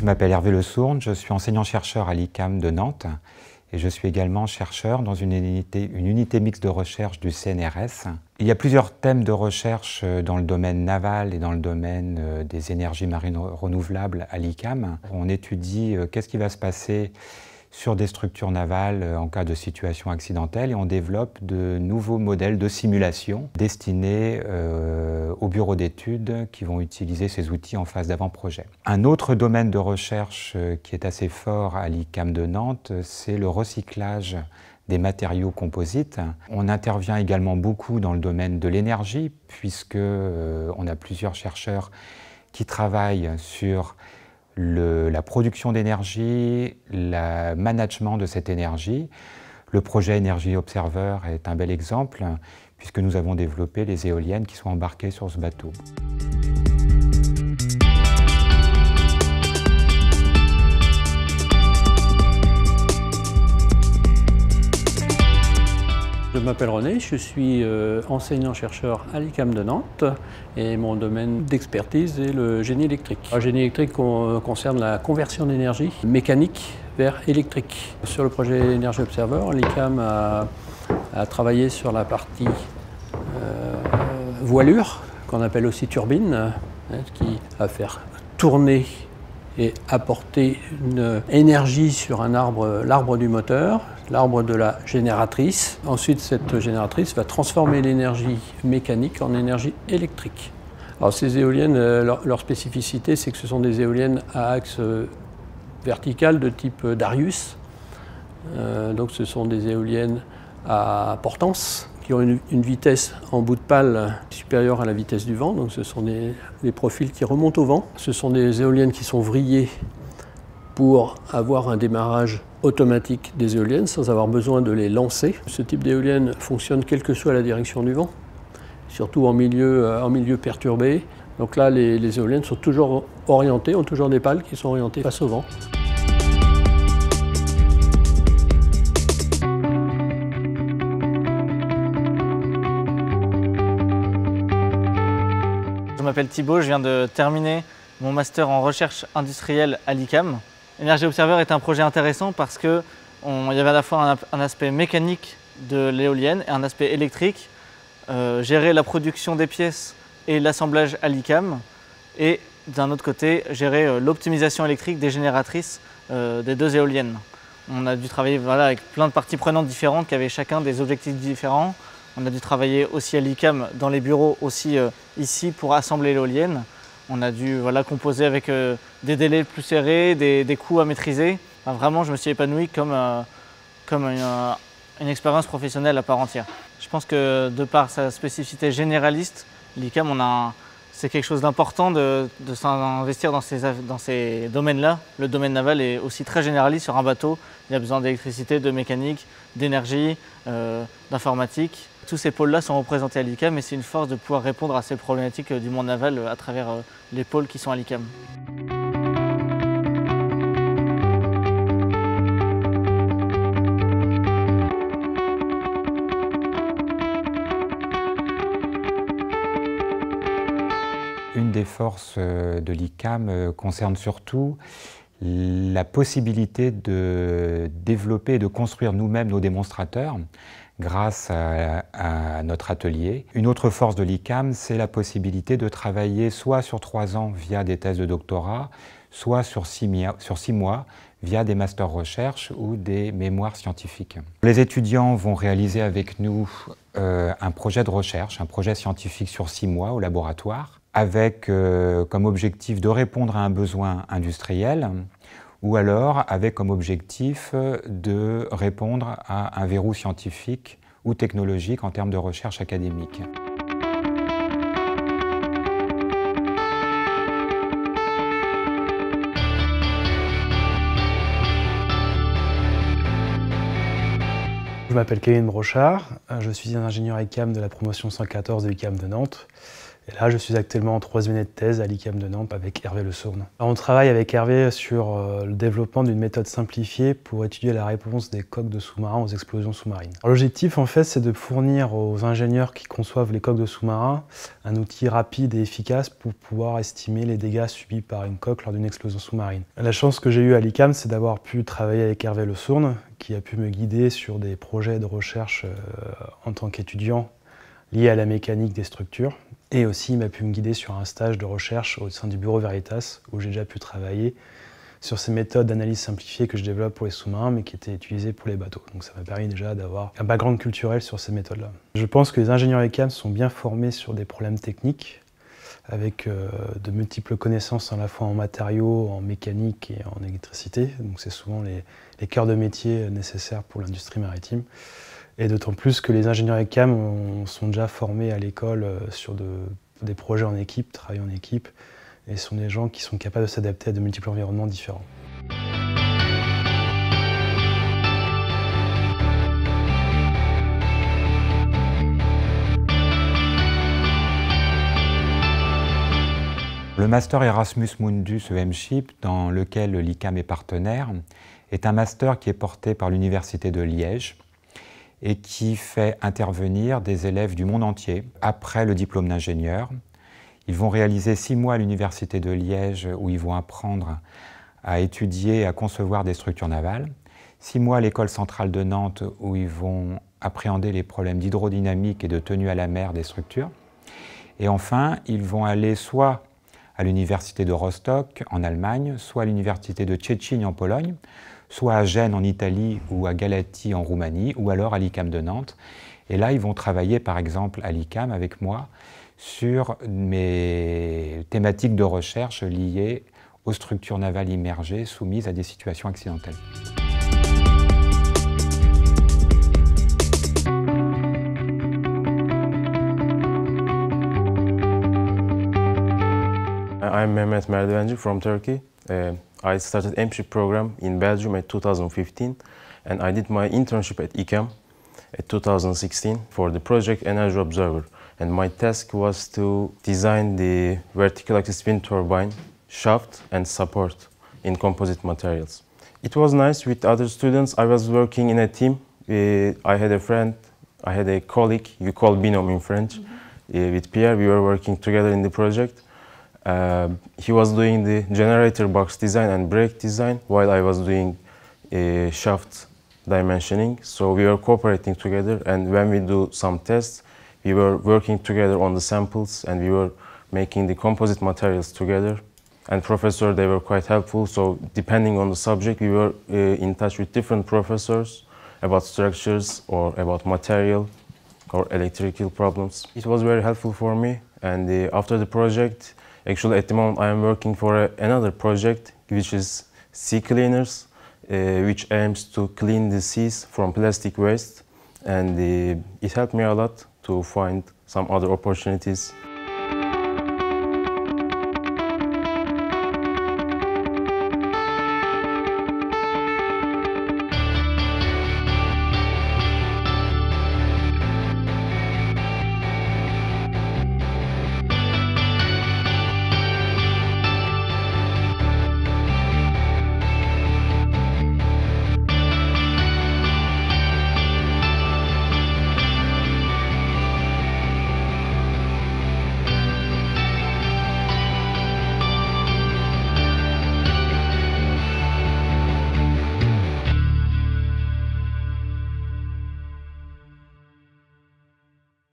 Je m'appelle Hervé Le Sourne, je suis enseignant-chercheur à l'ICAM de Nantes et je suis également chercheur dans une unité mixte de recherche du CNRS. Il y a plusieurs thèmes de recherche dans le domaine naval et dans le domaine des énergies marines renouvelables à l'ICAM. On étudie qu'est-ce qui va se passer sur des structures navales en cas de situation accidentelle et on développe de nouveaux modèles de simulation destinés aux bureaux d'études qui vont utiliser ces outils en phase d'avant-projet. Un autre domaine de recherche qui est assez fort à l'ICAM de Nantes, c'est le recyclage des matériaux composites. On intervient également beaucoup dans le domaine de l'énergie puisque on a plusieurs chercheurs qui travaillent sur la production d'énergie, le management de cette énergie. Le projet Energy Observer est un bel exemple puisque nous avons développé les éoliennes qui sont embarquées sur ce bateau. Je m'appelle René, je suis enseignant-chercheur à l'ICAM de Nantes et mon domaine d'expertise est le génie électrique. Le génie électrique concerne la conversion d'énergie mécanique vers électrique. Sur le projet Energy Observer, l'ICAM a travaillé sur la partie voilure, qu'on appelle aussi turbine, qui va faire tourner et apporter une énergie sur un arbre, l'arbre du moteur, l'arbre de la génératrice. Ensuite, cette génératrice va transformer l'énergie mécanique en énergie électrique. Alors ces éoliennes, leur spécificité, c'est que ce sont des éoliennes à axe vertical de type Darius. Donc ce sont des éoliennes à portance qui ont une vitesse en bout de pale supérieure à la vitesse du vent. Donc ce sont des profils qui remontent au vent. Ce sont des éoliennes qui sont vrillées pour avoir un démarrage automatique des éoliennes sans avoir besoin de les lancer. Ce type d'éolienne fonctionne quelle que soit la direction du vent, surtout en milieu perturbé. Donc là, les éoliennes sont toujours orientées, ont toujours des pales qui sont orientées face au vent. Je m'appelle Thibaut, je viens de terminer mon master en recherche industrielle à l'ICAM. Energy Observer est un projet intéressant parce qu'il y avait à la fois un aspect mécanique de l'éolienne et un aspect électrique, gérer la production des pièces et l'assemblage à l'ICAM, et d'un autre côté, gérer l'optimisation électrique des génératrices des deux éoliennes. On a dû travailler avec plein de parties prenantes différentes qui avaient chacun des objectifs différents. On a dû travailler aussi à l'ICAM dans les bureaux, aussi ici pour assembler l'éolienne. On a dû composer avec des délais plus serrés, des coûts à maîtriser. Enfin, vraiment, je me suis épanoui comme une expérience professionnelle à part entière. Je pense que de par sa spécificité généraliste, l'ICAM, c'est quelque chose d'important de s'investir dans ces domaines-là. Le domaine naval est aussi très généraliste sur un bateau. Il y a besoin d'électricité, de mécanique, d'énergie, d'informatique. Tous ces pôles-là sont représentés à l'ICAM et c'est une force de pouvoir répondre à ces problématiques du monde naval à travers les pôles qui sont à l'ICAM. Une des forces de l'ICAM concerne surtout la possibilité de développer et de construire nous-mêmes nos démonstrateurs grâce à notre atelier. Une autre force de l'ICAM, c'est la possibilité de travailler soit sur 3 ans via des thèses de doctorat, soit sur 6 mois via des masters recherche ou des mémoires scientifiques. Les étudiants vont réaliser avec nous un projet de recherche, un projet scientifique sur 6 mois au laboratoire, avec comme objectif de répondre à un besoin industriel, ou alors avec comme objectif de répondre à un verrou scientifique ou technologique en termes de recherche académique. Je m'appelle Kevin Brochard, je suis un ingénieur ICAM de la promotion 114 de l'ICAM de Nantes. Et là, je suis actuellement en 3e année de thèse à l'ICAM de Nantes avec Hervé Le Sourne. Alors, on travaille avec Hervé sur le développement d'une méthode simplifiée pour étudier la réponse des coques de sous-marins aux explosions sous-marines. L'objectif, en fait, c'est de fournir aux ingénieurs qui conçoivent les coques de sous-marins un outil rapide et efficace pour pouvoir estimer les dégâts subis par une coque lors d'une explosion sous-marine. La chance que j'ai eue à l'ICAM, c'est d'avoir pu travailler avec Hervé Le Sourne, qui a pu me guider sur des projets de recherche en tant qu'étudiant liés à la mécanique des structures. Et aussi, il m'a pu me guider sur un stage de recherche au sein du Bureau Veritas, où j'ai déjà pu travailler sur ces méthodes d'analyse simplifiée que je développe pour les sous-marins, mais qui étaient utilisées pour les bateaux. Donc ça m'a permis déjà d'avoir un background culturel sur ces méthodes-là. Je pense que les ingénieurs ICAM sont bien formés sur des problèmes techniques, avec de multiples connaissances à la fois en matériaux, en mécanique et en électricité. Donc c'est souvent les cœurs de métier nécessaires pour l'industrie maritime. Et d'autant plus que les ingénieurs ICAM sont déjà formés à l'école sur des projets en équipe, travaillent en équipe, et sont des gens qui sont capables de s'adapter à de multiples environnements différents. Le master Erasmus Mundus EMship, dans lequel l'ICAM est partenaire, est un master qui est porté par l'Université de Liège et qui fait intervenir des élèves du monde entier. Après le diplôme d'ingénieur, ils vont réaliser 6 mois à l'Université de Liège où ils vont apprendre à étudier et à concevoir des structures navales. 6 mois à l'École centrale de Nantes où ils vont appréhender les problèmes d'hydrodynamique et de tenue à la mer des structures. Et enfin, ils vont aller soit à l'Université de Rostock en Allemagne, soit à l'Université de Szczecin en Pologne, soit à Gênes en Italie ou à Galatie en Roumanie, ou alors à l'ICAM de Nantes. Et là, ils vont travailler par exemple à l'ICAM avec moi sur mes thématiques de recherche liées aux structures navales immergées soumises à des situations accidentelles. I'm Mehmet Merdivenci from Turkey. I started EMship program in Belgium at 2015 and I did my internship at ICAM at 2016 for the project Energy Observer. And my task was to design the vertical axis wind turbine shaft and support in composite materials. It was nice with other students. I was working in a team. I had a friend, I had a colleague, you call binôme in French. With Pierre, we were working together in the project. He was doing the generator box design and brake design while I was doing shaft dimensioning. So we were cooperating together, and when we do some tests, we were working together on the samples and we were making the composite materials together. And professor, they were quite helpful. So depending on the subject, we were in touch with different professors about structures or about material or electrical problems. It was very helpful for me. And after the project, actually, at the moment, I am working for another project, which is Sea Cleaners, which aims to clean the seas from plastic waste. And it helped me a lot to find some other opportunities.